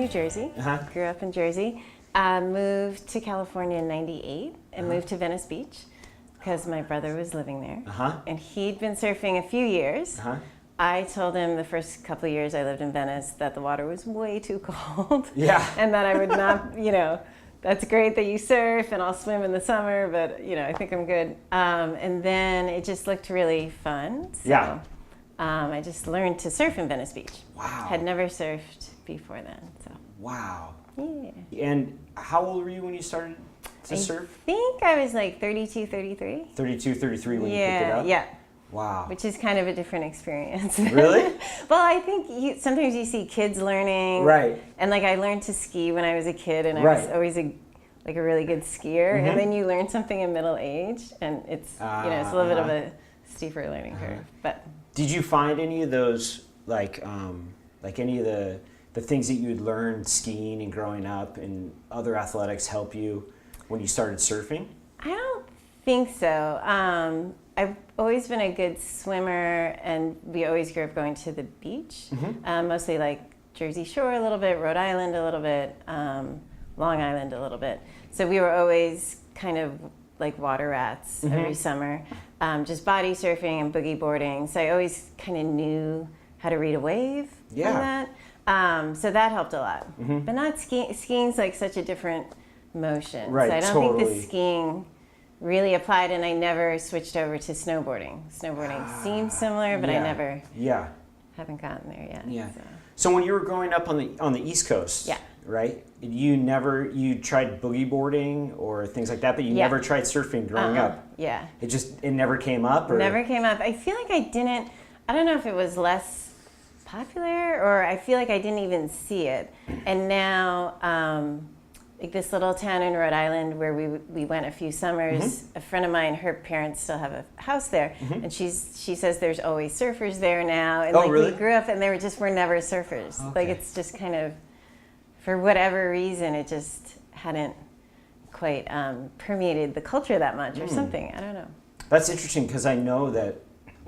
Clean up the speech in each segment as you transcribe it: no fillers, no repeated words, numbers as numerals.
New Jersey. Grew up in Jersey. Moved to California in '98 and moved to Venice Beach because my brother was living there. And he'd been surfing a few years. I told him the first couple of years I lived in Venice that the water was way too cold. And that I would not, that's great that you surf and I'll swim in the summer, but I think I'm good. And then it just looked really fun. So, I just learned to surf in Venice Beach. Wow. Had never surfed before then. So. Wow. Yeah. And how old were you when you started to surf? I think I was like 32, 33. 32, 33 when you picked it up? Yeah. Wow. Which is kind of a different experience. Really? Well, I think sometimes you see kids learning. Right. And like I learned to ski when I was a kid and I was always a really good skier. And then you learn something in middle age and it's, it's a little bit of a steeper learning curve. But did you find any of those, like any of the things that you had learned skiing and growing up and other athletics help you when you started surfing? I don't think so. I've always been a good swimmer, and we always grew up going to the beach, mostly like Jersey Shore a little bit, Rhode Island a little bit, Long Island a little bit. So we were always kind of like water rats every summer, just body surfing and boogie boarding. So I always kind of knew how to read a wave from that. So that helped a lot. But not skiing. Skiing's like such a different motion. Right, so I don't think the skiing really applied, and I never switched over to snowboarding. Snowboarding seems similar, but I never haven't gotten there yet. Yeah. So when you were growing up on the East Coast, right? You tried boogie boarding or things like that, but you never tried surfing growing up. Yeah. It never came up, or never came up. I feel like I didn't. I don't know if it was less popular or I feel like I didn't even see it. And now, like this little town in Rhode Island where we went a few summers, a friend of mine, her parents still have a house there, and she says there's always surfers there now. And really? We grew up and there were never surfers. Okay. Like it's just kind of, for whatever reason, it just hadn't quite permeated the culture that much or something. I don't know. That's interesting because I know that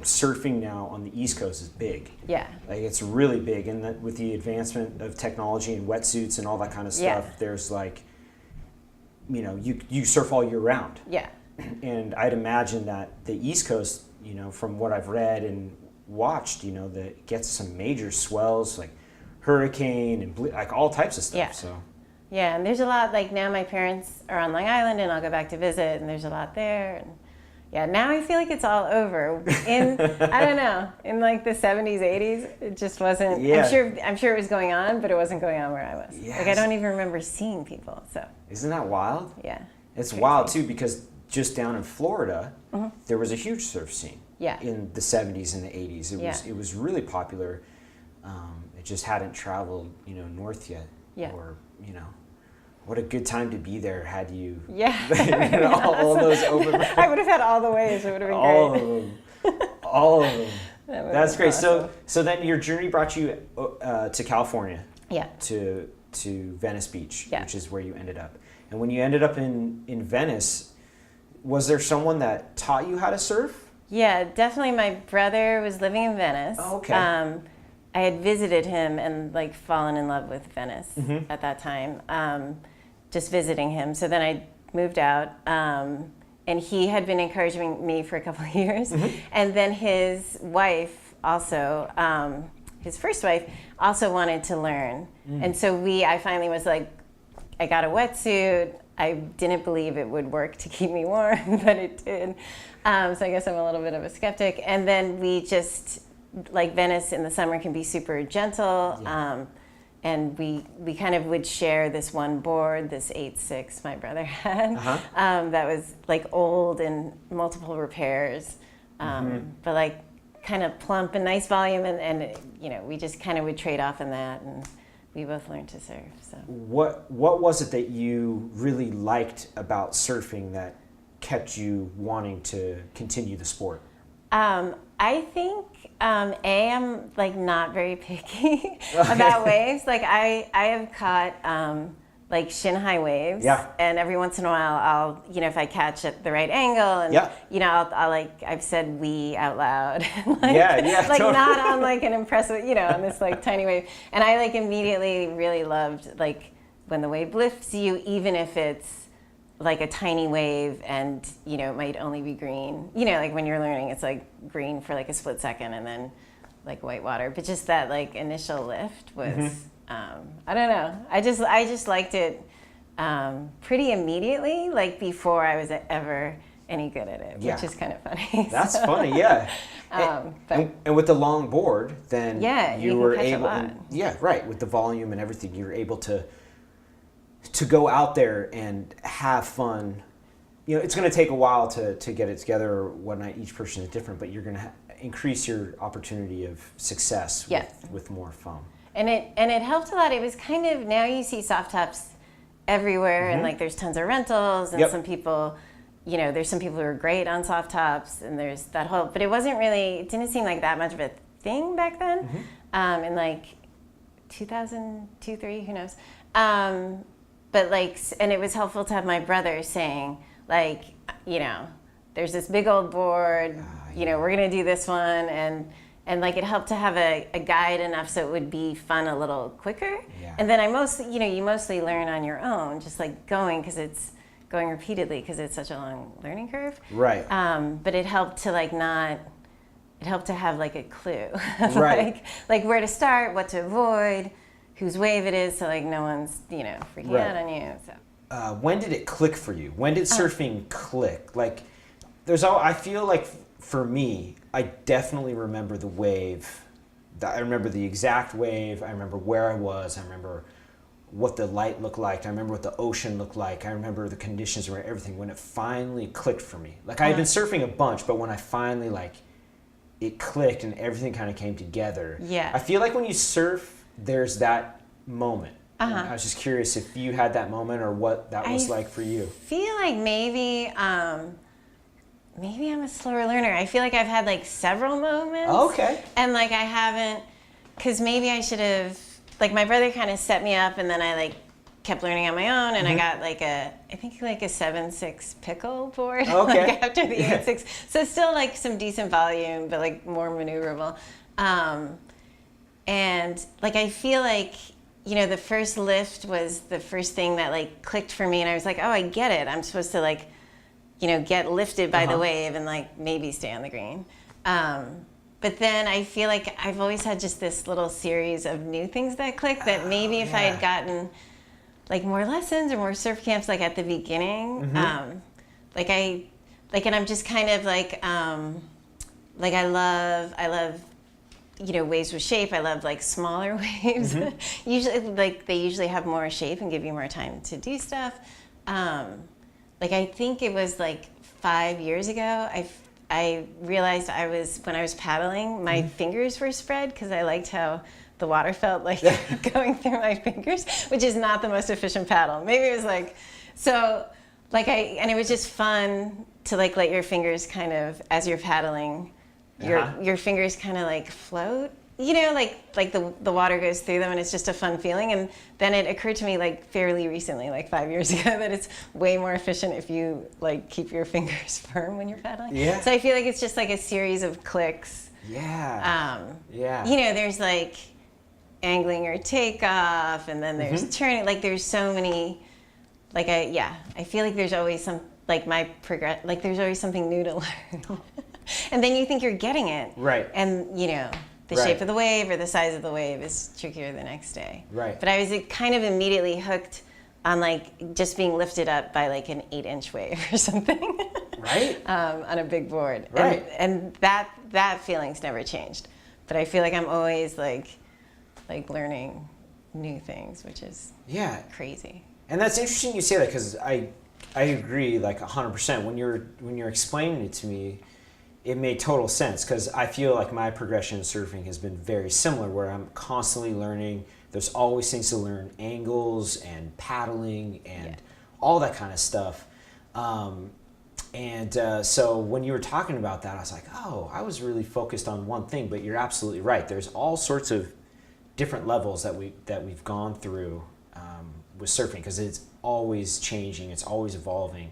surfing now on the East Coast is big. Yeah. Like it's really big, and that with the advancement of technology and wetsuits and all that kind of stuff, there's like, you surf all year round. Yeah. And I'd imagine that the East Coast, from what I've read and watched, that it gets some major swells, like hurricane and like all types of stuff. Yeah. So. Yeah, and there's a lot, like now my parents are on Long Island and I'll go back to visit and there's a lot there. And yeah, now I feel like it's all over. I don't know, in like the 70s, 80s, it just wasn't, I'm sure it was going on, but it wasn't going on where I was. Yes. Like I don't even remember seeing people, so. Isn't that wild? Yeah. It's wild too because just down in Florida, there was a huge surf scene. Yeah. In the 70s and the 80s. It was really popular. It just hadn't traveled, north yet. Yeah. Or, what a good time to be there had you. Yeah. all those open. I would have had all the waves. It would have been all great. Of them. All of them. That's great. Awesome. So then your journey brought you to California. Yeah. To Venice Beach, which is where you ended up. And when you ended up in Venice, was there someone that taught you how to surf? Yeah, definitely. My brother was living in Venice. Oh, okay. I had visited him and like fallen in love with Venice at that time, just visiting him. So then I moved out, and he had been encouraging me for a couple of years. And then his wife also, his first wife, also wanted to learn. And so I finally was like, I got a wetsuit. I didn't believe it would work to keep me warm, but it did. So I guess I'm a little bit of a skeptic. And then we just, like Venice in the summer can be super gentle. And we kind of would share this one board, this 8.6 my brother had, that was like old and multiple repairs, but like kind of plump and nice volume. And we just kind of would trade off in that. And we both learned to surf. So what was it that you really liked about surfing that kept you wanting to continue the sport? I think I'm like not very picky about waves. Like I have caught like shin high waves. Yeah. And every once in a while, I'll, if I catch at the right angle, and I'll like, I've said "we" out loud, like, like totally. Not on like an impressive, on this like tiny wave. And I like immediately really loved like when the wave lifts you, even if it's like a tiny wave and it might only be green. Like when you're learning, it's like green for like a split second and then like white water. But just that like initial lift was. I don't know. I just liked it pretty immediately, like before I was ever any good at it, which is kind of funny. That's funny, yeah. And with the long board, then you were able, with the volume and everything, you were able to go out there and have fun. It's going to take a while to get it together or whatnot. Each person is different, but you're going to increase your opportunity of success with more foam. And it helped a lot. It was kind of, now you see soft tops everywhere, and like there's tons of rentals, and some people, there's some people who are great on soft tops, and there's that whole, but it didn't seem like that much of a thing back then, in like 2002, 3, who knows. But like, and it was helpful to have my brother saying like, there's this big old board, we're gonna do this one, and like it helped to have a guide enough so it would be fun a little quicker. Yeah. And then you mostly learn on your own, just like going repeatedly because it's such a long learning curve. Right. But it helped to have like a clue, right. like where to start, what to avoid, whose wave it is, so like no one's freaking out on you. So. When did it click for you? When did surfing click? Like, I feel like for me, I definitely remember the wave. I remember the exact wave. I remember where I was. I remember what the light looked like. I remember what the ocean looked like. I remember the conditions where everything, when it finally clicked for me. Like I had been surfing a bunch, but when I finally it clicked and everything kind of came together. Yeah. I feel like when you surf, there's that moment. I was just curious if you had that moment or what that was like for you. I feel like maybe I'm a slower learner. I feel like I've had like several moments. Okay. And like I haven't, because maybe I should have, like my brother kind of set me up and then I like kept learning on my own and I got like I think like a 7.6 pickle board like after the 8.6. So still like some decent volume, but like more maneuverable. And like I feel like, the first lift was the first thing that like clicked for me and I was like, oh, I get it. I'm supposed to like, get lifted by the wave and like maybe stay on the green. But then I feel like I've always had just this little series of new things that click that maybe if I had gotten like more lessons or more surf camps like at the beginning, and I'm just kind of like I love waves with shape. I love like smaller waves. Usually they usually have more shape and give you more time to do stuff. Like I think it was like 5 years ago, I realized when I was paddling, my fingers were spread because I liked how the water felt like going through my fingers, which is not the most efficient paddle. Maybe it was like, so like and it was just fun to like let your fingers kind of, as you're paddling, your fingers kind of like float. Like the water goes through them and it's just a fun feeling. And then it occurred to me like fairly recently, like 5 years ago, that it's way more efficient if you like keep your fingers firm when you're paddling. Yeah. So I feel like it's just like a series of clicks. Yeah. There's like angling or takeoff and then there's turning. Like there's so many, like I feel like there's always some, like there's always something new to learn. And then you think you're getting it. Right. And the shape of the wave or the size of the wave is trickier the next day. Right. But I was kind of immediately hooked on like just being lifted up by like an 8-inch wave or something. Right. On a big board. Right. And that feeling's never changed. But I feel like I'm always like learning new things, which is crazy. And that's interesting you say that because I agree like 100%. When you're explaining it to me, it made total sense because I feel like my progression in surfing has been very similar where I'm constantly learning. There's always things to learn, angles and paddling and all that kind of stuff. So when you were talking about that, I was like, oh, I was really focused on one thing, but you're absolutely right. There's all sorts of different levels that we've gone through with surfing, because it's always changing, it's always evolving.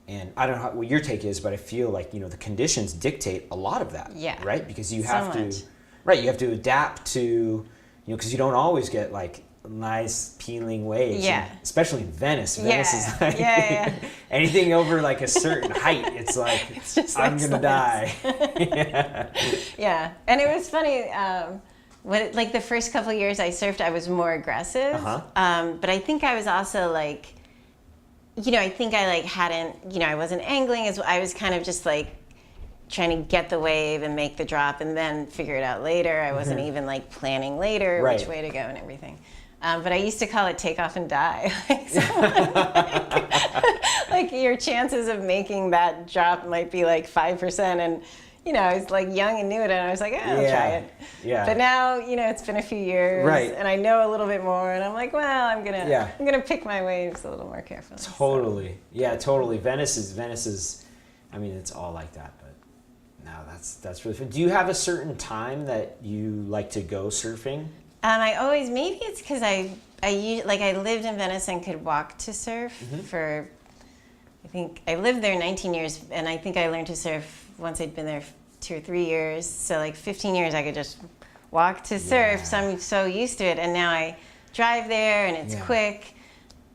And I don't know what your take is, but I feel like, the conditions dictate a lot of that. Yeah. Right? Because you So have much. to, right, you have to adapt to, because you don't always get like nice peeling waves. Yeah. And especially in Venice. Yeah. Venice is like, Yeah. anything over like a certain height, it's like, It's just I'm like going to die. Yeah. Yeah, and it was funny. When like the first couple of years I surfed, I was more aggressive. But I think I was also like, I think I like hadn't, I wasn't angling as I was kind of just like trying to get the wave and make the drop and then figure it out later. I wasn't even like planning later Right. which way to go and everything. But I used to call it take off and die. Like your chances of making that drop might be like 5%. And, I was like young and new at it. And I was like, I'll try it. Yeah. But now, it's been a few years. Right. And I know a little bit more. And I'm like, well, I'm Yeah. gonna pick my waves a little more carefully. Totally. Yeah, totally. Venice is, I mean, it's all like that, but no, that's really fun. Do you have a certain time that you like to go surfing? I always, maybe it's because I lived in Venice and could walk to surf for, I think I lived there 19 years, and I think I learned to surf once I'd been there 2 or 3 years. So like 15 years I could just walk to surf. Yeah. So I'm so used to it, and now I drive there and it's quick,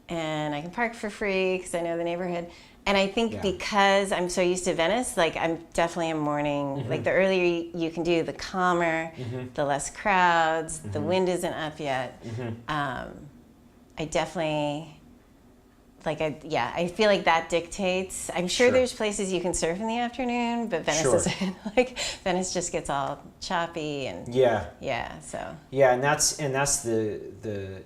and I can park for free because I know the neighborhood. And I think because I'm so used to Venice, like I'm definitely a morning, like the earlier you can do, the calmer, the less crowds, the wind isn't up yet. I definitely, I feel like that dictates. I'm sure there's places you can surf in the afternoon, but Venice isn't. Like Venice just gets all choppy and so. Yeah, and that's the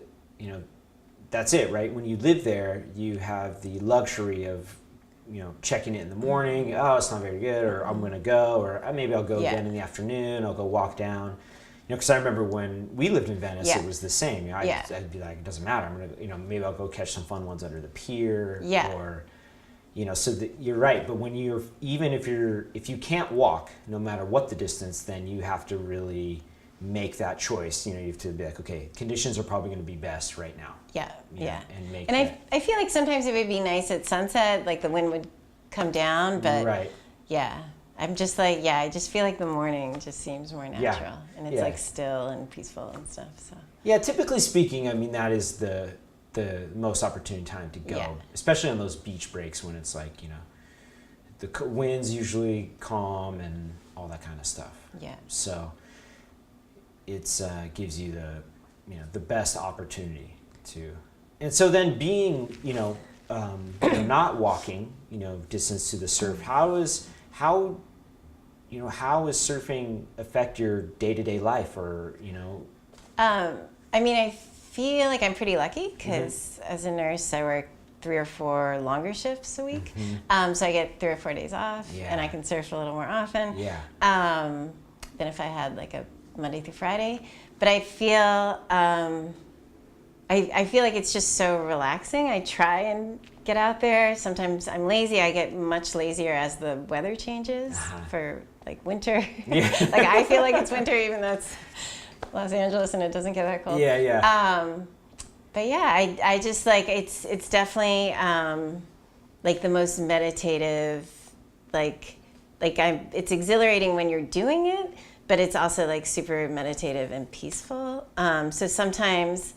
that's it, right? When you live there, you have the luxury of checking it in the morning. Oh, it's not very good, or I'm going to go, or maybe I'll go again in the afternoon. I'll go walk down. Because I remember when we lived in Venice, it was the same. I'd be like, it doesn't matter. I'm gonna, maybe I'll go catch some fun ones under the pier. Or, so that you're right. But when if you can't walk, no matter what the distance, then you have to really make that choice. You have to be like, okay, conditions are probably going to be best right now. And make. And I feel like sometimes it would be nice at sunset, like the wind would come down, but I'm just like, I just feel like the morning just seems more natural, and it's like still and peaceful and stuff. So yeah, typically speaking, I mean that is the most opportune time to go, especially on those beach breaks when it's like the wind's usually calm and all that kind of stuff. Yeah. So it's gives you the best opportunity to, and so then being not walking distance to the surf, how does surfing affect your day-to-day life, or I mean, I feel like I'm pretty lucky because as a nurse I work 3 or 4 longer shifts a week, so I get 3 or 4 days off, and I can surf a little more often than if I had like a Monday through Friday. But I feel I feel like it's just so relaxing. I try and get out there. Sometimes I'm lazy. I get much lazier as the weather changes for like winter. Like I feel like it's winter even though it's Los Angeles and it doesn't get that cold. But yeah, I just like it's definitely like the most meditative, it's exhilarating when you're doing it, but it's also like super meditative and peaceful. So sometimes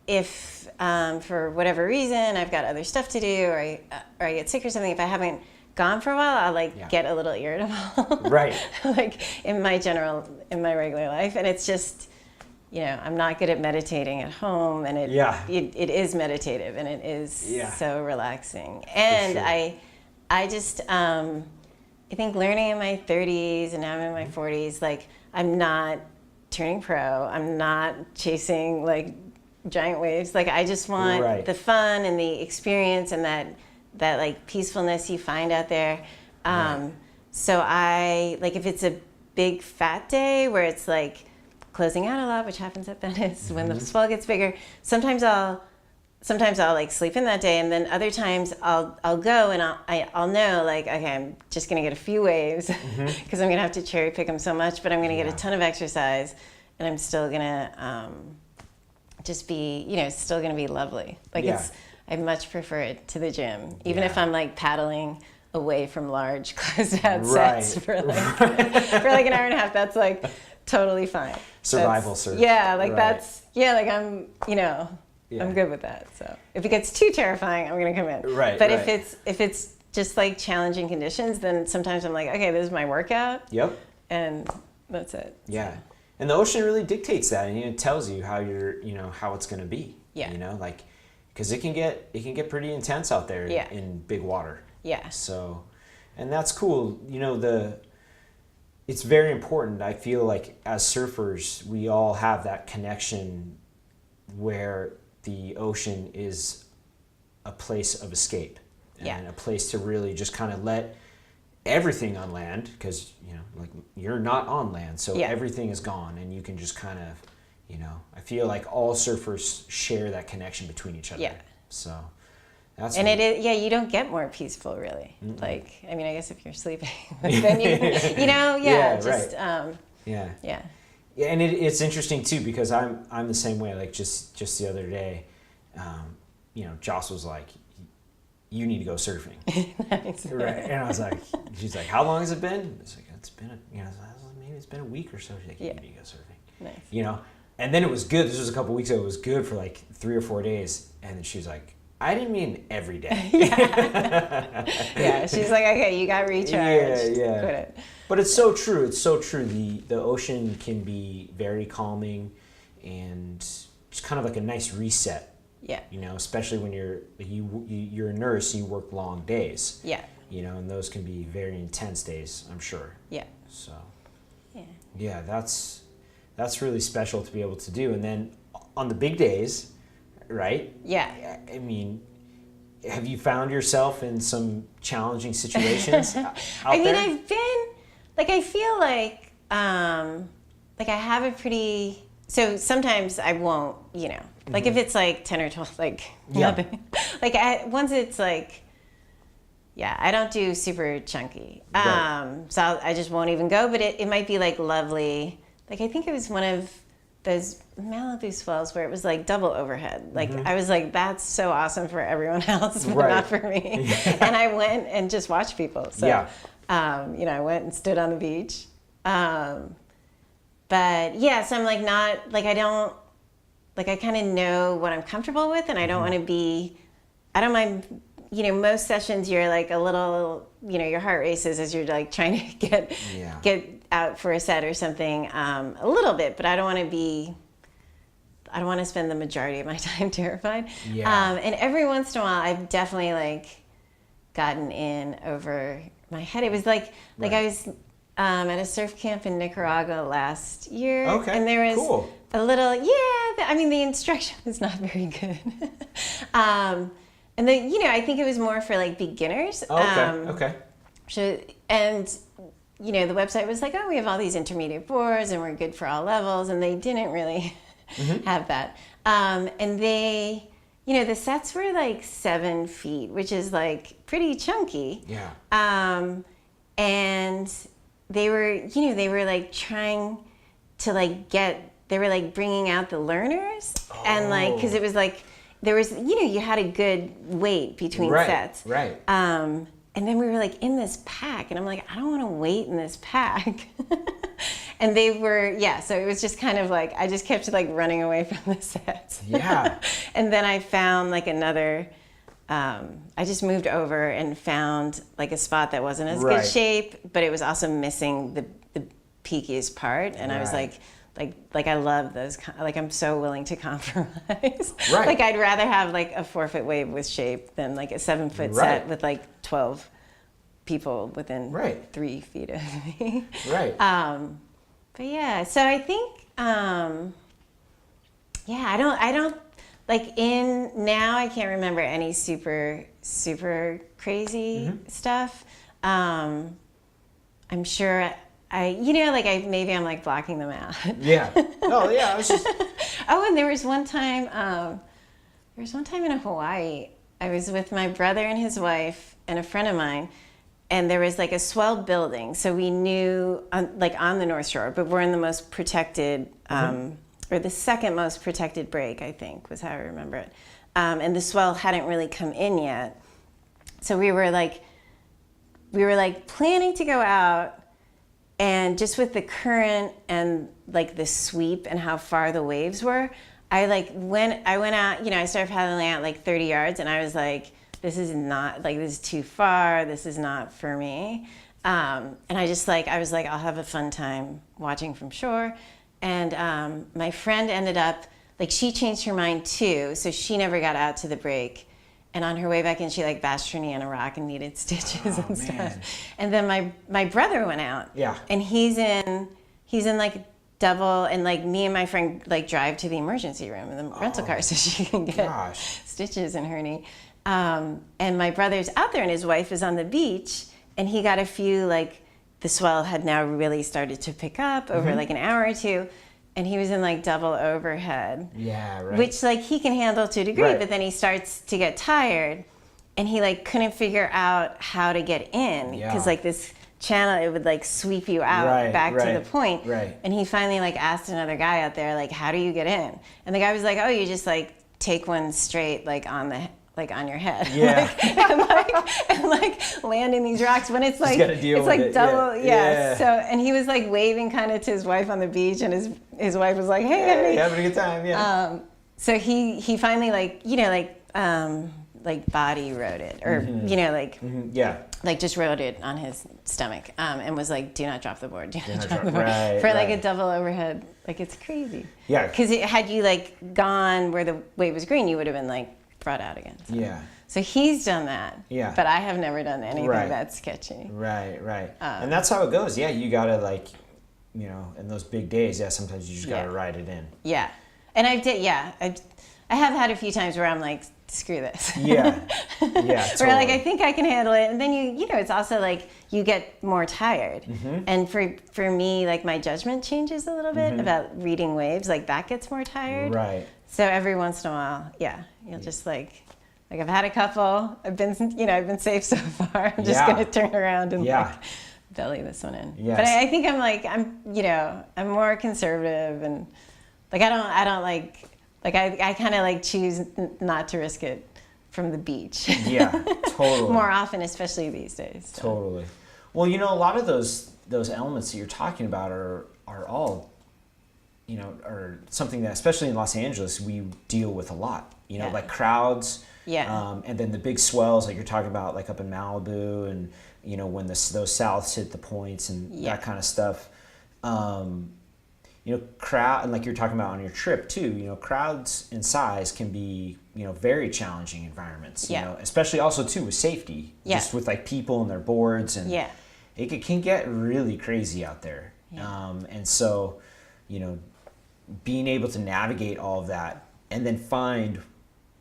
if for whatever reason I've got other stuff to do, or I get sick or something, if I haven't gone for a while, I'll get a little irritable. Right. Like in my regular life, and it's just I'm not good at meditating at home, and it is meditative, and it is so relaxing. And sure. I just I think learning in my 30s and now I'm in my 40s, like I'm not turning pro. I'm not chasing like giant waves. Like I just want the fun and the experience and that like peacefulness you find out there. So I like if it's a big fat day where it's like closing out a lot, which happens at Venice when the swell gets bigger. Sometimes I'll like sleep in that day, and then other times I'll go and I'll know like, okay, I'm just gonna get a few waves because I'm gonna have to cherry pick them so much, but I'm gonna get a ton of exercise, and I'm still gonna just be, still going to be lovely. Like I much prefer it to the gym, even if I'm like paddling away from large closed out sets for like for like an hour and a half. That's like totally fine. Survival surf. Yeah, like that's like I'm I'm good with that. So if it gets too terrifying, I'm gonna come in. Right. But if it's just like challenging conditions, then sometimes I'm like, okay, this is my workout. Yep. And that's it. Yeah. And the ocean really dictates that, and it tells you how how it's gonna be. Yeah. Like, because it can get pretty intense out there in big water. Yeah. So, and that's cool. It's very important. I feel like as surfers, we all have that connection where the ocean is a place of escape and a place to really just kind of let everything on land, because like you're not on land, so everything is gone, and you can just kind of I feel like all surfers share that connection between each other. Yeah. So that's and it is you don't get more peaceful really. Mm-mm. Like I mean I guess if you're sleeping then Yeah, and it's interesting too, because I'm the same way. Like just the other day, Joss was like, "You need to go surfing." Nice. Right, and I was like, she's like, "How long has it been?" It's like, "It's been maybe it's been a week or so." She's like, "You need to go surfing." Nice. And then it was good. This was a couple weeks ago. It was good for like 3 or 4 days, and then she was like, "I didn't mean every day." Yeah, she's like, "Okay, you got recharged." Yeah. Quit it. But it's so true. It's so true. The ocean can be very calming, and it's kind of like a nice reset. Yeah. Especially when you're a nurse, you work long days. Yeah. And those can be very intense days, I'm sure. Yeah. So. Yeah. Yeah, that's really special to be able to do. And then on the big days, right? Yeah. I mean, have you found yourself in some challenging situations out there? I've been, like, I feel like I have a pretty, so sometimes I won't, like if it's like 10 or 12, like nothing. Like once it's like, I don't do super chunky. Right. So I just won't even go, but it might be like lovely. Like I think it was one of those Malibu swells where it was like double overhead. Like I was like, that's so awesome for everyone else, but not for me. And I went and just watched people. So, I went and stood on the beach. But so I'm like not, like I don't, like I kind of know what I'm comfortable with, and I don't want to be, I don't mind, most sessions you're like a little, your heart races as you're like trying to get out for a set or something a little bit, but I don't want to spend the majority of my time terrified. And every once in a while I've definitely like gotten in over my head. It was like I was at a surf camp in Nicaragua last year, and there was a little the instruction was not very good. And then, I think it was more for like beginners. Okay. So, and, the website was like, oh, we have all these intermediate boards and we're good for all levels. And they didn't really have that. And they, the sets were like 7 feet, which is like pretty chunky. Yeah. And they were like trying to like they were like bringing out the learners. And like, cause it was like, there was, you had a good wait between sets. Right. And then we were like in this pack, and I'm like, I don't want to wait in this pack. And they were, so it was just kind of like, I just kept like running away from the sets. Yeah. And then I found like another, I just moved over and found like a spot that wasn't as good shape, but it was also missing the peakiest part. And I was like I love those, like I'm so willing to compromise. Right. Like I'd rather have like a 4-foot wave with shape than like a 7-foot set with like 12 people within 3 feet of me. Right. But so I think, I don't like now I can't remember any super, super crazy stuff. I'm sure maybe I'm like blocking them out. Yeah. Oh yeah. I was just. And there was one time in Hawaii. I was with my brother and his wife and a friend of mine, and there was like a swell building. So we knew on the North Shore, but we're in the most protected, or or the second most protected break, I think, was how I remember it. And the swell hadn't really come in yet. So we were like planning to go out, and just with the current and like the sweep and how far the waves were, I went out, I started paddling out like 30 yards, and I was like, this is too far. This is not for me. And I was like, I'll have a fun time watching from shore. And my friend ended up, she changed her mind too, so she never got out to the break. And on her way back in, she bashed her knee on a rock and needed stitches and stuff. Man. And then my brother went out. Yeah. And he's in double, and me and my friend drive to the emergency room in the rental car so she can get stitches in her knee. And my brother's out there, and his wife is on the beach, and he got a few, the swell had now really started to pick up over an hour or two. And he was in double overhead. Yeah, right. Which he can handle to a degree, right. But then he starts to get tired, and he couldn't figure out how to get in because this channel, it would sweep you out back to the point. Right. And he finally asked another guy out there how do you get in? And the guy was like, oh, you just take one straight on your head. Yeah. and landing these rocks when it's it's double. Yeah. So, and he was waving kind of to his wife on the beach, and his wife was like, hey, honey. Having a good time. Yeah. So he finally body rode it, or just rode it on his stomach, and was like, do not drop the board, do not drop the board, for a double overhead. It's crazy. Yeah. Because had you gone where the wave was green, you would have been brought out again. So. Yeah. So he's done that. Yeah. But I have never done anything that sketchy. Right. And that's how it goes. Yeah. You gotta in those big days. Yeah. Sometimes you just gotta ride it in. Yeah. And I have had a few times where I'm like, screw this. Yeah. Yeah. Totally. Where I think I can handle it, and then it's also you get more tired. Mm-hmm. And for me, my judgment changes a little bit about reading waves. That gets more tired. Right. So every once in a while, you'll just I've had a couple. I've been safe so far. I'm just gonna turn around and belly this one in. Yes. But I think I'm more conservative, and I kind of choose not to risk it from the beach. Yeah, totally. More often, especially these days. So. Totally. Well, a lot of those elements that you're talking about are all, are something that, especially in Los Angeles, we deal with a lot. Crowds. Yeah. And then the big swells, you're talking about, up in Malibu, and when those souths hit the points and that kind of stuff. Crowd, and you're talking about on your trip too. Crowds in size can be very challenging environments. Especially also too with safety. Yeah. Just with people and their boards, and it can get really crazy out there. Yeah. And so, being able to navigate all of that, and then find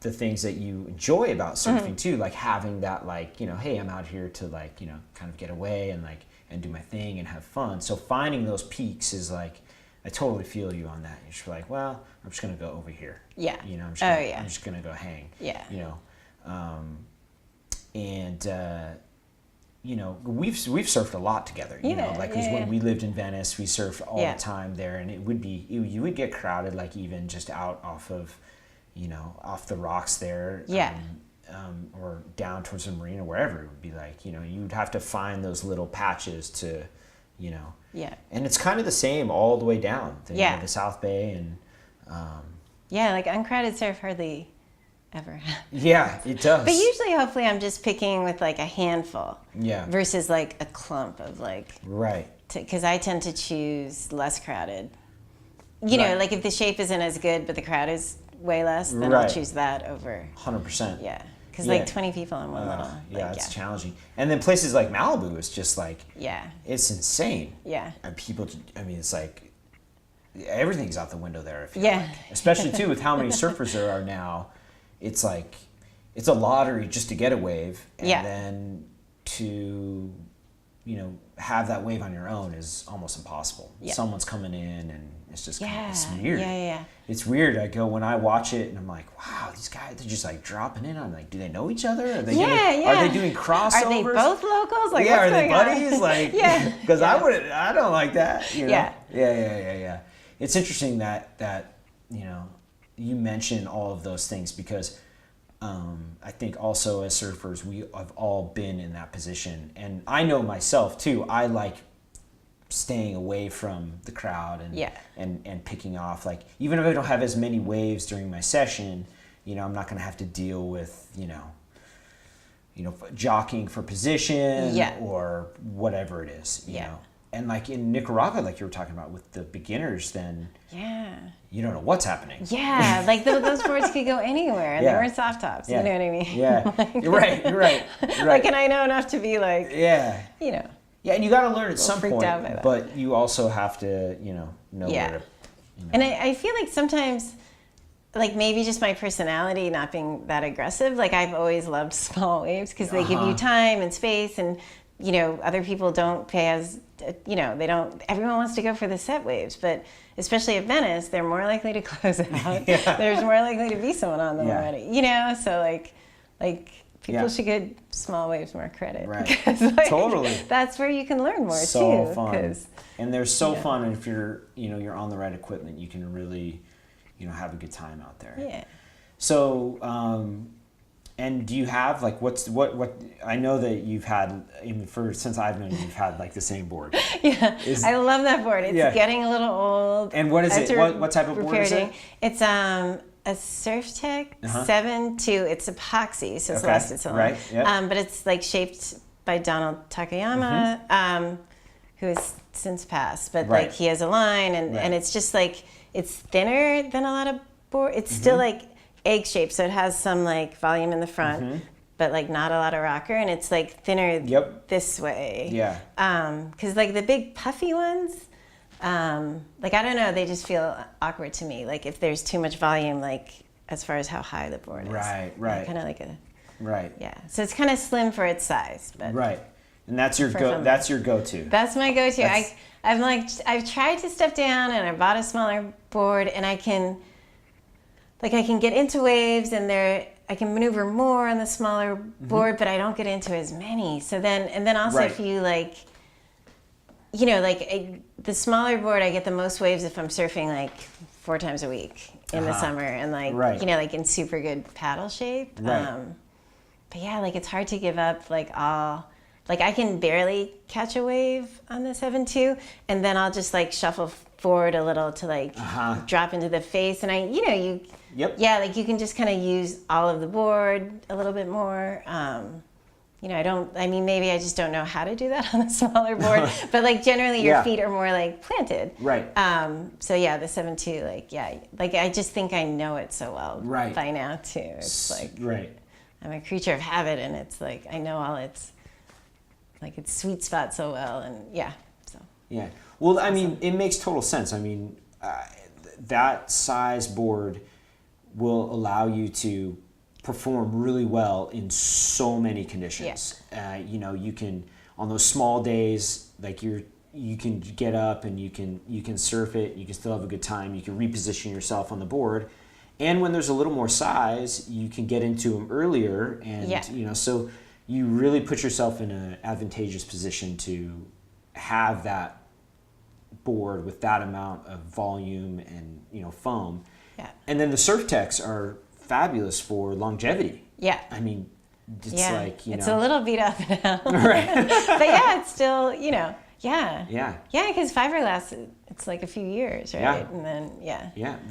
the things that you enjoy about surfing too, having that hey, I'm out here to kind of get away and do my thing and have fun. So finding those peaks is I totally feel you on that. You're just well, I'm just gonna go over here. Yeah. I'm just gonna go hang. Yeah. We've surfed a lot lot together. Because when we lived in Venice, we surfed all the time there, and you would get crowded even just out off of off the rocks there. Yeah. Or down towards the marina, wherever it would be you'd have to find those little patches to yeah. And it's kind of the same all the way down the South Bay, and uncrowded surf hardly ever happens. Yeah, it does. But usually, hopefully, I'm just picking with a handful. Yeah. Versus a clump of Right. Because I tend to choose less crowded. If the shape isn't as good, but the crowd is way less, then I'll choose that over. 100%. Yeah. Because 20 people in one little. It's challenging. And then places like Malibu is just it's insane. Yeah. And people, it's everything's out the window there. I feel especially too with how many surfers there are now. It's it's a lottery just to get a wave, and then to have that wave on your own is almost impossible. Yeah. Someone's coming in, and it's just it's weird. Yeah. It's weird. When I watch it, and I'm like, wow, these guys, they're just dropping in. I'm like, do they know each other? Are they are they doing crossovers? Are they both locals? Are they buddies? Because I don't like that. Yeah. Yeah. It's interesting that you know, you mention all of those things because I think also as surfers, we have all been in that position. And I know myself too, I like staying away from the crowd and picking off. Like, even if I don't have as many waves during my session, you know, I'm not going to have to deal with, you know, jockeying for position or whatever it is, you know. And like in Nicaragua, like you were talking about with the beginners, then you don't know what's happening. Yeah, like those boards could go anywhere, and they weren't soft tops. You know what I mean? Yeah, like, you're right. Like, and I know enough to be like, you know. Yeah, and you got to learn at some point, out by that. but you also have to, you know where to. You know. And I feel like sometimes, like maybe just my personality not being that aggressive, like I've always loved small waves because they give you time and space, and you know, other people don't pay as, you know, they don't, everyone wants to go for the set waves, but especially at Venice, they're more likely to close out. There's more likely to be someone on them already, you know, so like people should give small waves more credit. Right. Because, like, totally. That's where you can learn more so too. Fun. And they're so fun, and if you're, you know, you're on the right equipment, you can really, you know, have a good time out there. Yeah. So, and do you have like what I know that you've had since I've known you, you've had like the same board. I love that board. It's getting a little old. And what is it? What type of board is it? It's a Surf Tech 7.2. It's epoxy, so it's lasted so long. Right. Yep. But it's like shaped by Donald Takayama, who has since passed. But like he has a line, and it's just like it's thinner than a lot of board. It's still like egg shaped, so it has some like volume in the front, but like not a lot of rocker, and it's like thinner this way. Yeah. Because like the big puffy ones, like I don't know, they just feel awkward to me. Like if there's too much volume, like as far as how high the board is. Right. Kind of like a. Right. Yeah. So it's kind of slim for its size, but. Right. And that's your That's your go-to. That's my go-to. I've tried to step down, and I bought a smaller board, and I can get into waves, and I can maneuver more on the smaller board, but I don't get into as many. So then also if you like, you know, like the smaller board, I get the most waves if I'm surfing like 4 times a week in the summer, and like you know, like in super good paddle shape. But yeah, like it's hard to give up like all. Like I can barely catch a wave on the 7.2, and then I'll just like shuffle forward a little to like drop into the face, and like you can just kind of use all of the board a little bit more. You know, maybe I just don't know how to do that on the smaller board, but like generally your feet are more like planted. Right. So yeah, the 7.2, like I just think I know it so well by now too. It's like I'm a creature of habit, and it's like I know all its sweet spot so well, and so. Well, I mean, it makes total sense. I mean, that size board will allow you to perform really well in so many conditions. You know, you can, on those small days, like you can get up and you can surf it. You can still have a good time. You can reposition yourself on the board, and when there's a little more size, you can get into them earlier, and you know, so you really put yourself in an advantageous position to have that board with that amount of volume and, you know, foam. And then the Surf Techs are fabulous for longevity. I mean, it's like, you know. It's a little beat up now. But it's still, you know, because fiberglass, it's like a few years, right? And then,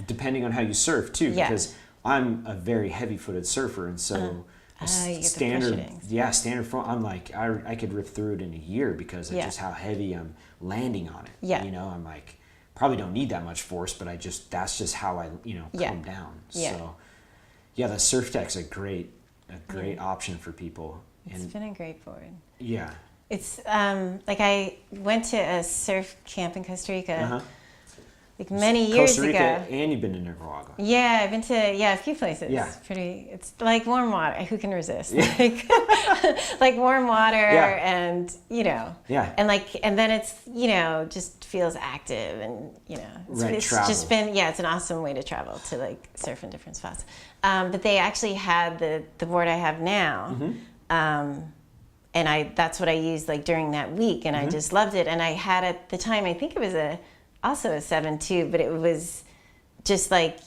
depending on how you surf too, because I'm a very heavy-footed surfer, and so standard foam, I'm like, I could rip through it in a year because of just how heavy I'm landing on it. You know, I'm like, probably don't need that much force, but that's just how I, you know, come down. So the Surf Tech's a great option for people. It's been a great board. It's like I went to a surf camp in Costa Rica like many years Costa Rica, ago. And you've been to Nicaragua. Yeah, I've been to a few places. It's like warm water. Who can resist? Like warm water, and you know, and then it's, you know, just feels active, and you know, it's just been it's an awesome way to travel, to like surf in different spots. But they actually had the board I have now. And that's what I used like during that week, and I just loved it. And I had at the time, I think it was also a 7.2, but it was just like,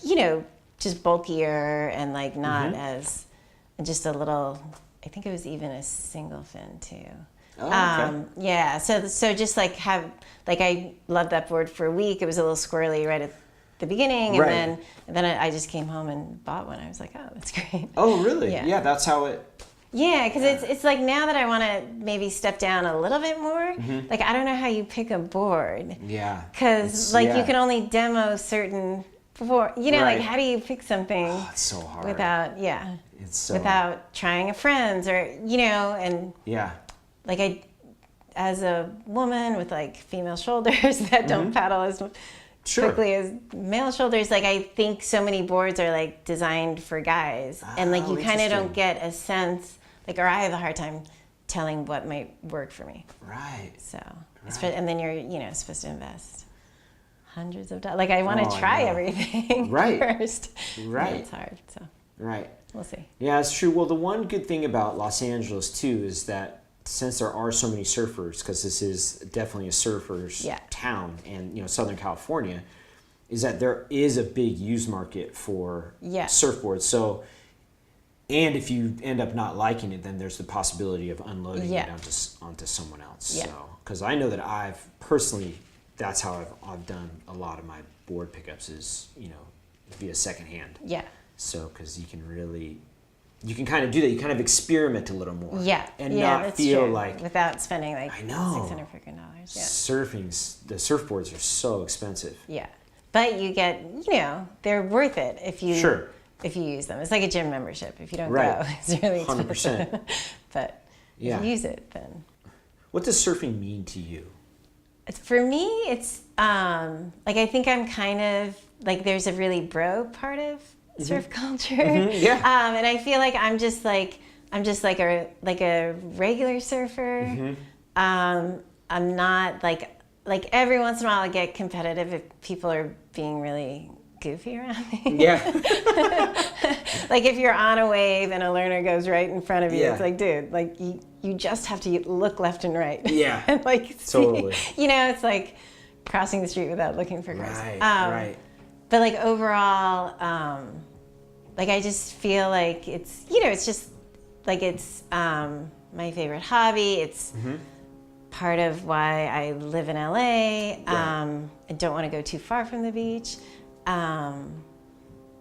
just bulkier and like not as, just a little, I think it was even a single fin too. Oh, okay. Yeah, so just like I loved that board for a week. It was a little squirrely right at the beginning, and Right. then I just came home and bought one. I was like, oh, that's great. Oh, really? Yeah. Yeah, that's how it. Yeah, because it's like now that I want to maybe step down a little bit more, like I don't know how you pick a board. Yeah. Because It's- you can only demo certain board. Like Right. how do you pick something Oh, it's so hard. without It's so. without trying a friend's or and Yeah. like as a woman with like female shoulders that don't paddle as Sure. quickly as male shoulders, like I think so many boards are like designed for guys, and like you kind of don't get a sense, like, or I have a hard time telling what might work for me. Right. So, and then you're supposed to invest hundreds of dollars. Like I want to Oh, I try know. everything Right. first. Right. And it's hard. So Right. we'll see. Yeah, it's true. Well, the one good thing about Los Angeles too is that since there are so many surfers, because this is definitely a surfers town, and Southern California, is that there is a big used market for surfboards. So, and if you end up not liking it, then there's the possibility of unloading it onto someone else. Yeah. So, because I know that I've personally, that's how I've done a lot of my board pickups is via secondhand. Yeah. So, because you can kind of do that. You kind of experiment a little more. Yeah. And not that's feel true. like without spending like I know. $600 freaking. Yeah. The surfboards are so expensive. Yeah. But you get, they're worth it if you use them. It's like a gym membership. If you don't go, it's really expensive. 100%. But if you use it, then. What does surfing mean to you? For me, it's like I think I'm kind of like there's a really bro part of surf culture. Yeah. And I feel like I'm just like a regular surfer. I'm not like every once in a while I get competitive if people are being really goofy around me. Yeah. Like if you're on a wave and a learner goes right in front of you, Yeah. it's like, dude, like you just have to look left and right. Yeah. And like Totally. it's like crossing the street without looking for cars. Right. Right. But like overall, like I just feel like it's it's just like it's my favorite hobby. It's part of why I live in LA. I don't want to go too far from the beach.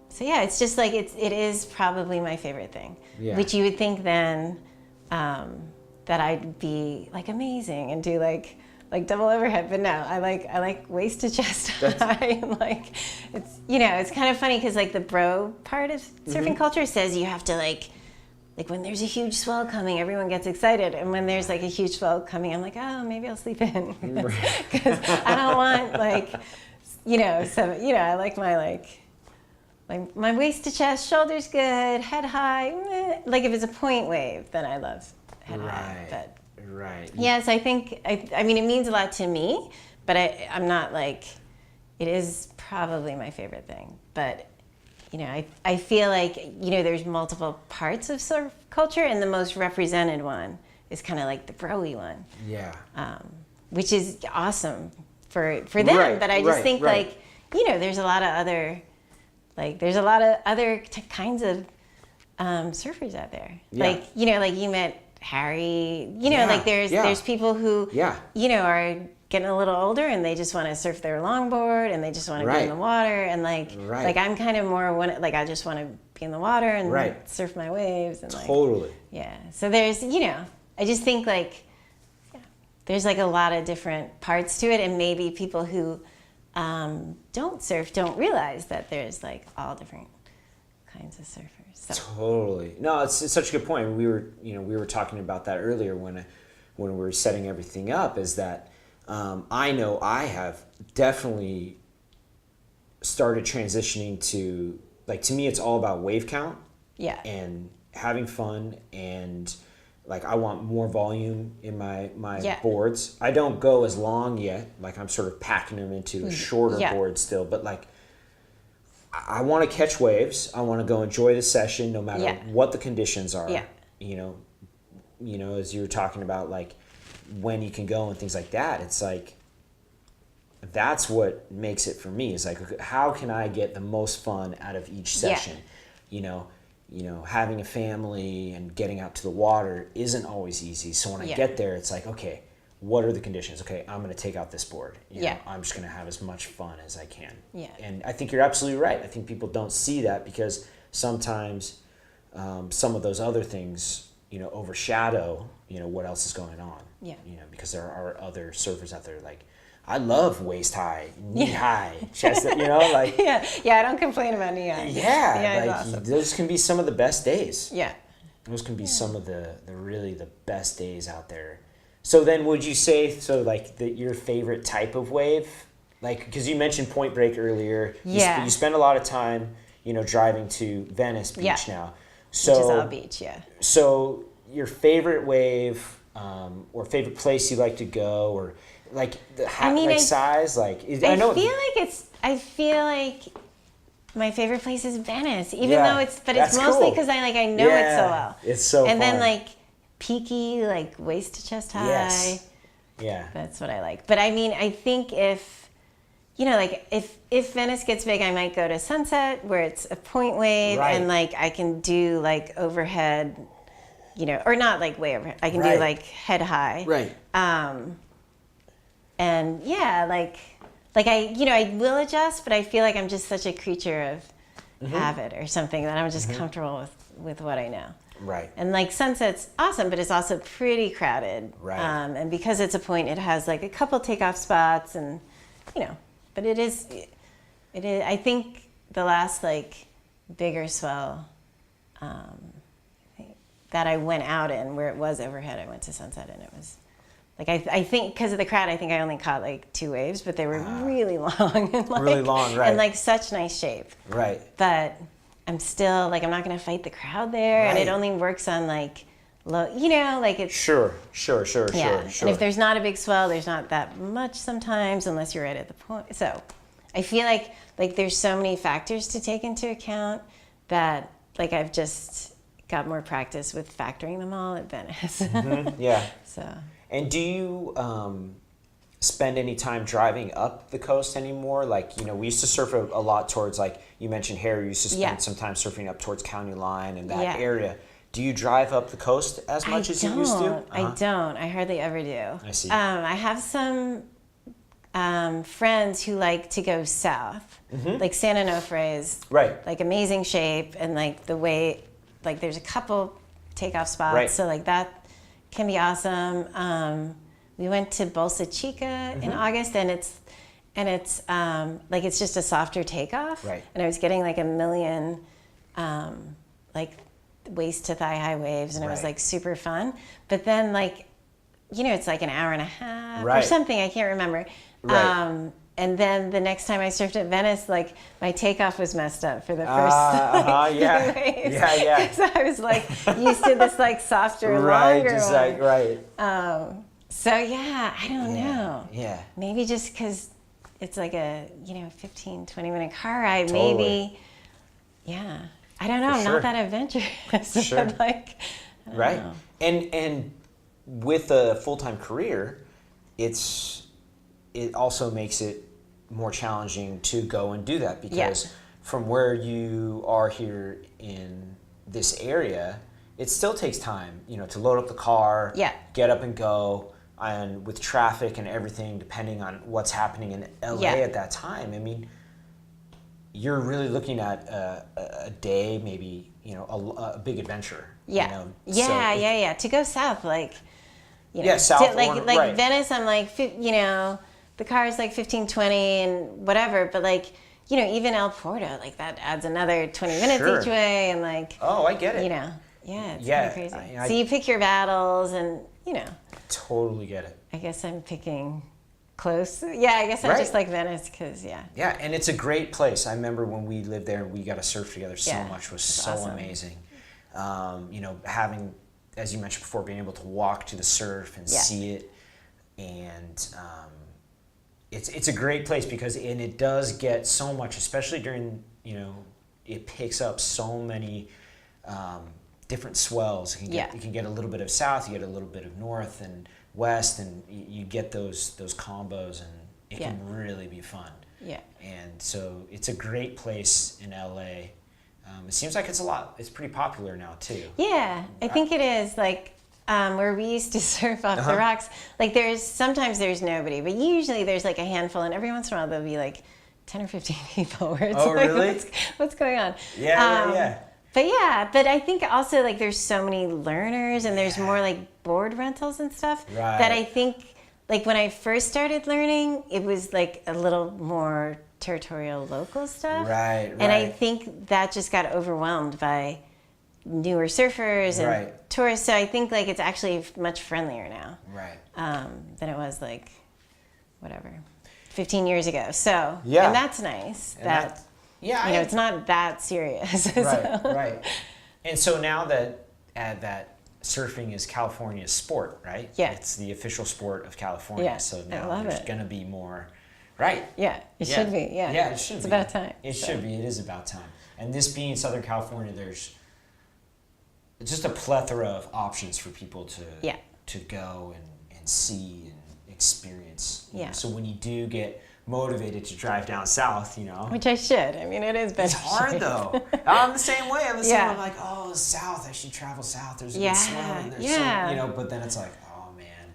So yeah, it's just like it is probably my favorite thing. Yeah. Which you would think then that I'd be like amazing and do like double overhead, but no, I like waist to chest high. And like it's it's kind of funny because like the bro part of surfing culture says you have to like when there's a huge swell coming, everyone gets excited, and when there's like a huge swell coming, I'm like, oh, maybe I'll sleep in because I don't want like I like my my waist to chest, shoulders good, head high. Meh. Like if it's a point wave, then I love head high. But Right. yes, I think I mean it means a lot to me, but I'm not like it is probably my favorite thing. But I feel like there's multiple parts of surf culture, and the most represented one is kind of like the bro-y one. Yeah. Which is awesome for them. Right, But I just right, think right. there's a lot of other kinds of surfers out there. Yeah. Like you met Harry. Yeah, like there's people who Yeah. are getting a little older and they just want to surf their longboard and they just want to Right. be in the water and like I'm kind of more one like I just want to be in the water and Right. surf my waves and Totally. yeah. So there's I just think like there's like a lot of different parts to it, and maybe people who don't surf don't realize that there's like all different kinds of surfers. So. Totally. No, it's such a good point. We were talking about that earlier when we were setting everything up. Is that I know I have definitely started transitioning to to me it's all about wave count. Yeah. And having fun, and like I want more volume in my boards. I don't go as long yet. Like I'm sort of packing them into a shorter board still, but like I want to catch waves. I want to go enjoy the session no matter what the conditions are. Yeah. As you were talking about like when you can go and things like that, it's like that's what makes it for me. Is like, okay, how can I get the most fun out of each session? You know, having a family and getting out to the water isn't always easy. So when I get there, it's like, okay, what are the conditions? Okay, I'm going to take out this board. You know, I'm just going to have as much fun as I can. Yeah. And I think you're absolutely right. I think people don't see that because sometimes some of those other things, you know, overshadow, you know, what else is going on. Yeah. You know, because there are other surfers out there like, I love waist high, knee high, chest, you know, like. Yeah, I don't complain about knee high. Yeah, like awesome. those can be some of the best days. Yeah. Those can be some of the really the best days out there. So then would you say, like your favorite type of wave? Like, because you mentioned Point Break earlier. You spend a lot of time, you know, driving to Venice Beach now. So, which is all beach, So your favorite wave or favorite place you like to go or like the size? Like, I feel like my favorite place is Venice, even though it's mostly because I know it so well. It's so and fun. then like peaky, like waist to chest high. Yes. Yeah. That's what I like. But I mean, I think if Venice gets big, I might go to Sunset where it's a point wave and like I can do like overhead, you know, or not like way overhead. I can do like head high. Right. And yeah, like I will adjust, but I feel like I'm just such a creature of habit or something that I'm just comfortable with what I know. Right. And like Sunset's awesome, but it's also pretty crowded. Right. And because it's a point, it has like a couple takeoff spots, and you know, but it is. I think the last like bigger swell that I went out in, where it was overhead, I went to Sunset, and it was. Like I think because of the crowd, I think I only caught like 2 waves, but they were really long and like, really long, right? And like such nice shape, right? But I'm still like I'm not going to fight the crowd there, and it only works on like low, you know, like it's sure. And if there's not a big swell, there's not that much sometimes, unless you're right at the point. So I feel like there's so many factors to take into account that like I've just got more practice with factoring them all at Venice. Yeah. So. And do you spend any time driving up the coast anymore? Like, you know, we used to surf a lot towards, like you mentioned, Harry used to spend some time surfing up towards County Line and that area. Do you drive up the coast as much as you used to? I don't. I hardly ever do. I see. I have some friends who like to go south. Like San Onofre is like amazing shape, and like the way, like there's a couple takeoff spots. So like that can be awesome. We went to Bolsa Chica in August, and it's like it's just a softer takeoff. Right. And I was getting like a million like waist to thigh high waves, and it was like super fun. But then like, you know, it's like an hour and a half or something. I can't remember. Right. And then the next time I surfed at Venice, like my takeoff was messed up for the first waves. Yeah. So I was like used to this like softer, longer just one. Like, So yeah, I don't know. Yeah. Maybe just because it's like a 15, 20-minute car ride. Totally. Maybe. Yeah. I don't know. I'm not that adventurous. Sure. Like. I don't know. And with a full-time career, it also makes it more challenging to go and do that because from where you are here in this area, it still takes time, you know, to load up the car, get up and go, and with traffic and everything, depending on what's happening in LA at that time. I mean, you're really looking at a day, maybe, you know, a big adventure. Yeah. You know? To go south, like, you know, south, like Venice, I'm like, you know, the car is like 15, 20 and whatever, but like, you know, even El Porto, like that adds another 20 minutes each way, and like, oh, I get it. You know, it's kind of crazy. So you pick your battles, and you know. Totally get it. I guess I'm picking close. Yeah, I guess I just like Venice because Yeah, and it's a great place. I remember when we lived there, we got to surf together so much. It was so awesome. Amazing. You know, having, as you mentioned before, being able to walk to the surf and see it, and it's a great place because it does get so much, especially during, you know, it picks up so many different swells. You can get a little bit of south, you get a little bit of north and west, and you get those combos, and it can really be fun. Yeah. And so it's a great place in LA. It seems like it's pretty popular now too. Yeah, I think it is. Like where we used to surf off the rocks, like sometimes there's nobody, but usually there's like a handful, and every once in a while there'll be like 10 or 15 people where it's like, really? what's going on? Yeah. But I think also like there's so many learners, and there's more like board rentals and stuff that I think like when I first started learning, it was like a little more territorial local stuff. Right. And I think that just got overwhelmed by newer surfers and tourists. So I think like it's actually much friendlier now. Right. Than it was like, 15 years ago. So, yeah. And that's nice. It's not that serious. Right. And so now that surfing is California's sport, right? Yeah. It's the official sport of California. Yeah. So now there's going to be more, right? Yeah, it should be. Yeah. Yeah, it should be. It's about time. It should be. It is about time. And this being Southern California, there's just a plethora of options for people to go and see and experience. Yeah. So when you do get motivated to drive down south, Which I should. I mean, it is better. It's hard though. I'm the same way. I'm like, oh, south. I should travel south. There's a good swell. And there's but then it's like, oh man,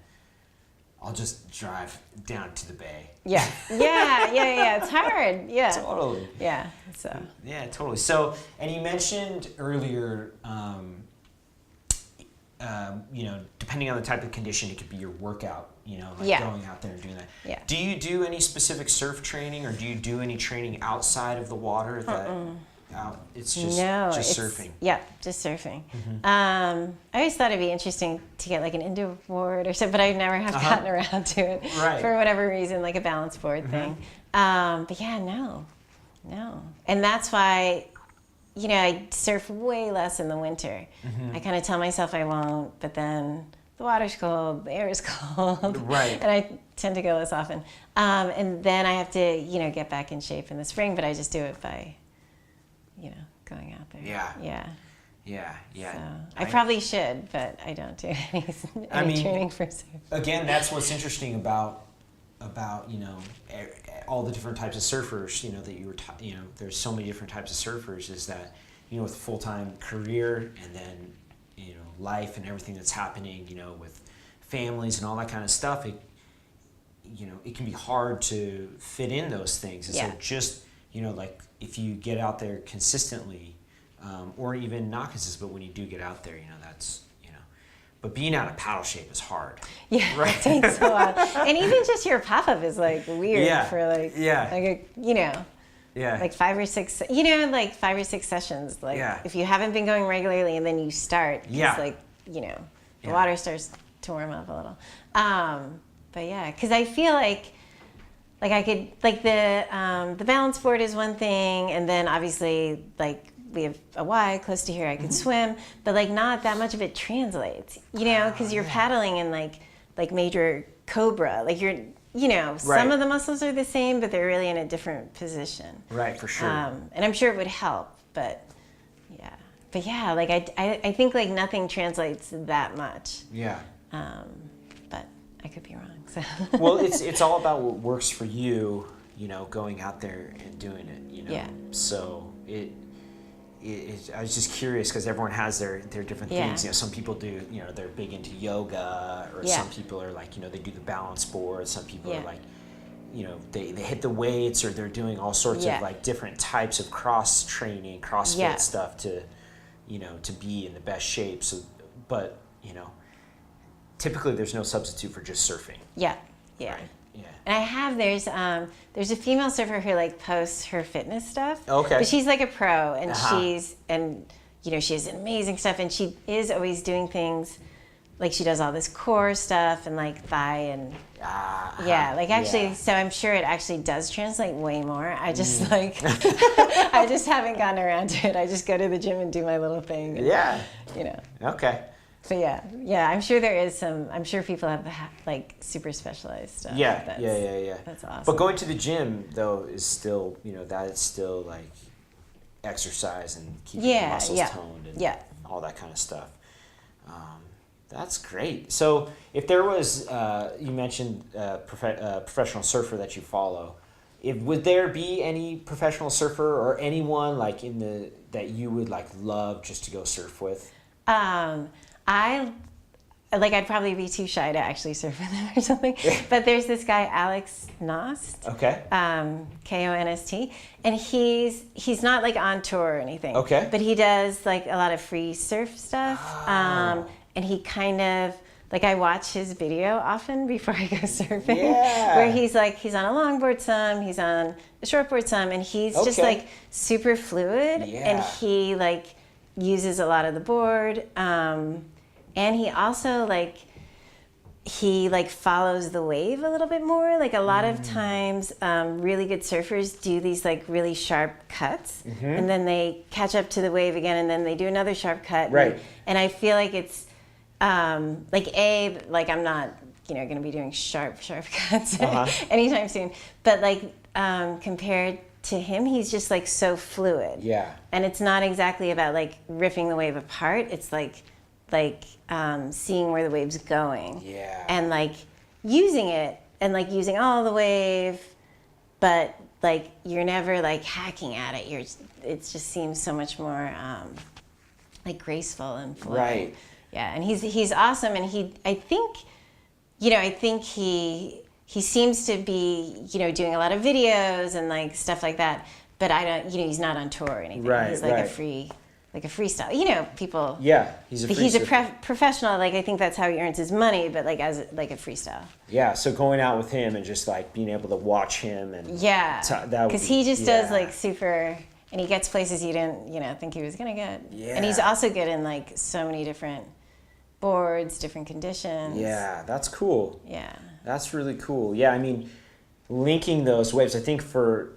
I'll just drive down to the bay. Yeah. It's hard. Yeah. Totally. Yeah. So. Yeah, totally. So, and you mentioned earlier, depending on the type of condition, it could be your workout, going out there and doing that. Yeah. Do you do any specific surf training, or do you do any training outside of the water it's just surfing? Yeah, just surfing. Mm-hmm. I always thought it'd be interesting to get like an indoor board or something, but I never have gotten around to it for whatever reason, like a balance board thing. But yeah, no. And that's why, I surf way less in the winter. I kind of tell myself I won't, but then the water's cold, the air is cold. Right. And I tend to go less often. And then I have to, get back in shape in the spring, but I just do it by, going out there. Yeah. So I probably should, but I don't do any training for surf. Again, that's what's interesting about all the different types of surfers, that you were, there's so many different types of surfers, is that, with a full-time career and then, life and everything that's happening, with families and all that kind of stuff, it can be hard to fit in those things. And so just, like if you get out there consistently, or even not consistent, but when you do get out there, that's, but being out of paddle shape is hard. Yeah, right? It takes a while. And even just your pop-up is like weird for like like 5 or 6, like 5 or 6 sessions. Like if you haven't been going regularly and then you start, the water starts to warm up a little. But yeah, because I feel like I could, like the balance board is one thing, and then obviously like we have a Y close to here, I could swim, but like not that much of it translates, because you're paddling in like major cobra, like you're, some of the muscles are the same, but they're really in a different position. Right, for sure. And I'm sure it would help, but like I think like nothing translates that much. Yeah. But I could be wrong. So. Well, it's all about what works for you, going out there and doing it, Yeah. So I was just curious because everyone has their different things. Some people do, they're big into yoga, or some people are like, they do the balance board. Some people are like, they hit the weights, or they're doing all sorts of like different types of cross training, CrossFit stuff to, to be in the best shape. So, but, typically there's no substitute for just surfing. Yeah. Right. Yeah. And I have, there's a female surfer who like posts her fitness stuff. Okay. But she's like a pro, and she has amazing stuff, and she is always doing things, like she does all this core stuff and like thigh and so I'm sure it actually does translate way more. I just I just haven't gotten around to it. I just go to the gym and do my little thing. And, Okay. But I'm sure there is some. I'm sure people have like super specialized stuff. That's awesome. But going to the gym though is still, that is still like exercise and keeping the muscles toned and all that kind of stuff. That's great. So if there was, you mentioned professional surfer that you follow, would there be any professional surfer or anyone like that you would like love just to go surf with? I'd probably be too shy to actually surf with him or something. But there's this guy, Alex Knost. Okay. Konst, and he's not like on tour or anything. Okay. But he does like a lot of free surf stuff. And he kind of like, I watch his video often before I go surfing. Yeah. Where he's on a longboard some, he's on a shortboard some, and he's just like super fluid. Yeah. And he like uses a lot of the board. And he also follows the wave a little bit more. Like a lot of times, really good surfers do these like really sharp cuts, and then they catch up to the wave again, and then they do another sharp cut. Right. And I feel like it's I'm not going to be doing sharp cuts anytime soon. But compared to him, he's just like so fluid. Yeah. And it's not exactly about like ripping the wave apart. It's like seeing where the wave's going. Yeah. And like using it and like using all the wave, but like you're never like hacking at it. It just seems so much more like graceful and flowing. Right. Yeah, and he's awesome, and I think he seems to be doing a lot of videos and like stuff like that. But I don't, he's not on tour or anything. Right. He's like a freestyle. People. Yeah, he's a professional. Like I think that's how he earns his money, but like as like a freestyle. Yeah, so going out with him and just like being able to watch him and because he just does like super, and he gets places you didn't think he was gonna get. Yeah, and he's also good in like so many different boards, different conditions. Yeah, that's cool. Yeah, that's really cool. Yeah, I mean, linking those waves. I think for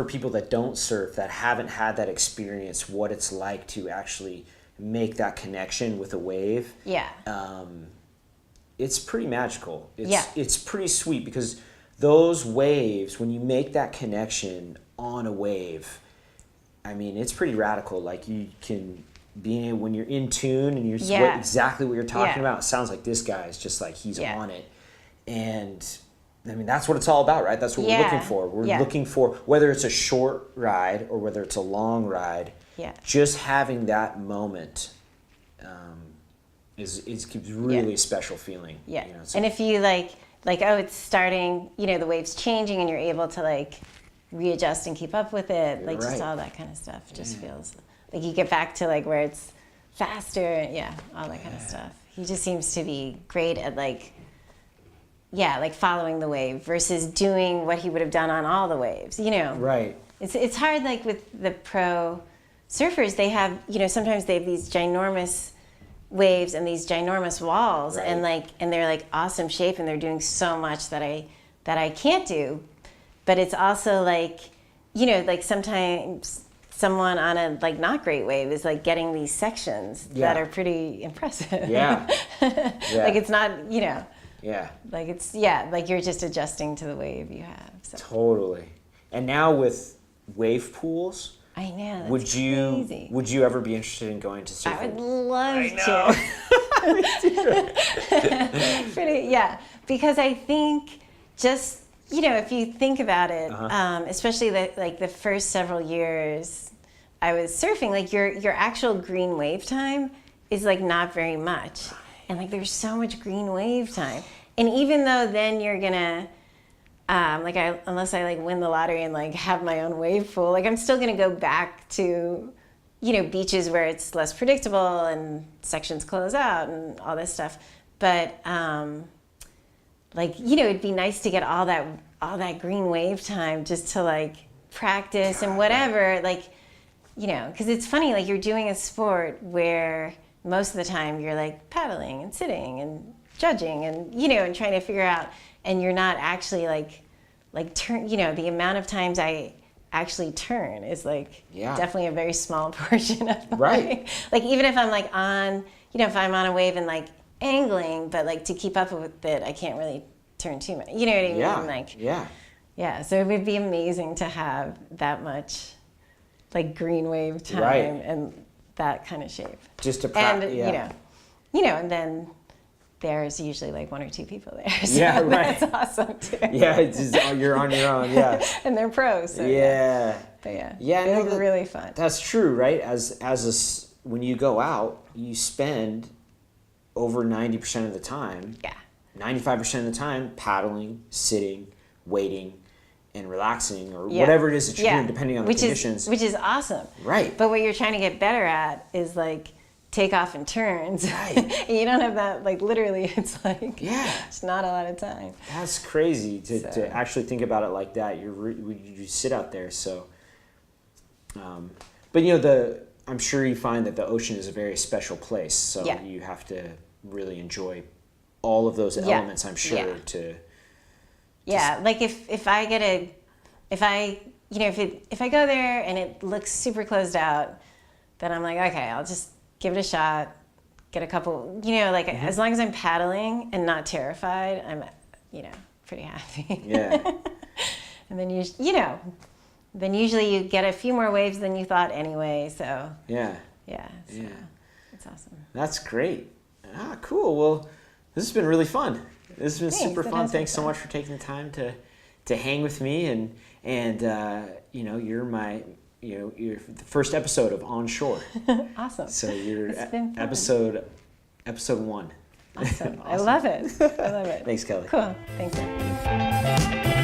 people that don't surf, that haven't had that experience, what it's like to actually make that connection with a wave. Yeah. It's pretty magical. It's pretty sweet because those waves, when you make that connection on a wave, I mean, it's pretty radical. Like you can when you're in tune and you're exactly what you're talking about. It sounds like this guy is just like he's on it, and I mean that's what it's all about, right? That's what we're looking for. We're looking for, whether it's a short ride or whether it's a long ride. Yeah. Just having that moment is really special feeling. Yeah. And if you like it's starting, the wave's changing, and you're able to like readjust and keep up with it, like just all that kind of stuff just feels like you get back to like where it's faster, all that kind of stuff. He just seems to be great at like following the wave versus doing what he would have done on all the waves, Right. It's hard, like with the pro surfers, they have, sometimes they have these ginormous waves and these ginormous walls, and they're like awesome shape, and they're doing so much that I can't do. But it's also like, like sometimes someone on a like not great wave is like getting these sections that are pretty impressive. Yeah. Like it's not, Yeah. Like it's like you're just adjusting to the wave you have. So. Totally. And now with wave pools, I know. Would you ever be interested in going to surfing? I would love to. Because I think just if you think about it, especially the first several years I was surfing, like your actual green wave time is like not very much, and like there's so much green wave time, and even though then you're gonna unless I like win the lottery and like have my own wave pool, like I'm still gonna go back to beaches where it's less predictable and sections close out and all this stuff, but it'd be nice to get all that green wave time just to like practice and whatever, because it's funny, like you're doing a sport where most of the time you're like paddling and sitting and judging and and trying to figure out, and you're not actually like turn, the amount of times I actually turn is like definitely a very small portion of my, like even if I'm like on, if I'm on a wave and like angling, but like to keep up with it, I can't really turn too much. You know what I mean? Yeah. So it would be amazing to have that much like green wave time and that kind of shape. Just to practice. and then there's usually like 1 or 2 people there. So Yeah, right. That's awesome too. Yeah, it's just, you're on your own. Yeah. And they're pros. So Yeah. But yeah. Yeah, They're no, really fun. That's true, right? When you go out, you spend over 90% of the time. Yeah. 95% of the time paddling, sitting, waiting, and relaxing, or Yeah. whatever it is that you're Yeah. doing, depending on the conditions. Which is awesome. Right. But what you're trying to get better at is like takeoff and turns. Right. And you don't have that, like literally, it's like, Yeah. it's not a lot of time. That's crazy to So. actually think about it like that. You sit out there, so. But I'm sure you find that the ocean is a very special place, so Yeah. you have to really enjoy all of those Yeah. elements. I'm sure Yeah. to. Yeah, like if I go there and it looks super closed out, then I'm like, okay, I'll just give it a shot, get a couple, as long as I'm paddling and not terrified, I'm, pretty happy. Yeah. And then usually you get a few more waves than you thought anyway, so Yeah. yeah, so Yeah. it's awesome. That's great. Cool. Well, this has been really fun. This has been Thanks, super it fun. has been Thanks so fun. much for taking the time to hang with me, and you're my you're the first episode of Onshore. Awesome. So you're It's been fun. episode 1. Awesome. I love it. I love it. Thanks, Kelly. Cool. Thanks.